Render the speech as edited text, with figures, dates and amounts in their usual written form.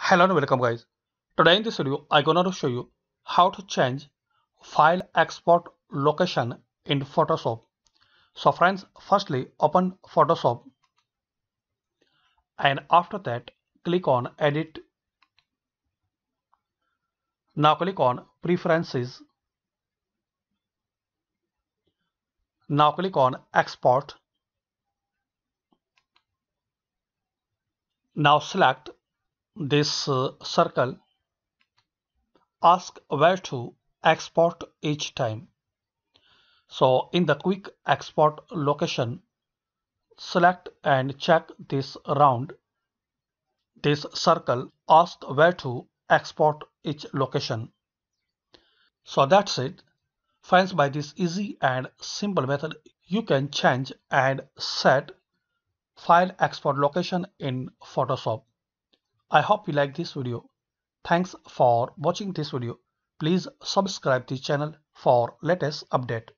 Hello and welcome guys. Today in this video I'm gonna show you how to change file export location in Photoshop. So friends, firstly open Photoshop and after that click on edit. Now click on preferences. Now click on export. Now select this circle. Ask where to export each time. So in the quick export location, select and check this round. This circle asks where to export each location. So that's it. Friends, by this easy and simple method, you can change and set file export location in Photoshop. I hope you like this video. Thanks for watching this video. Please subscribe the channel for latest update.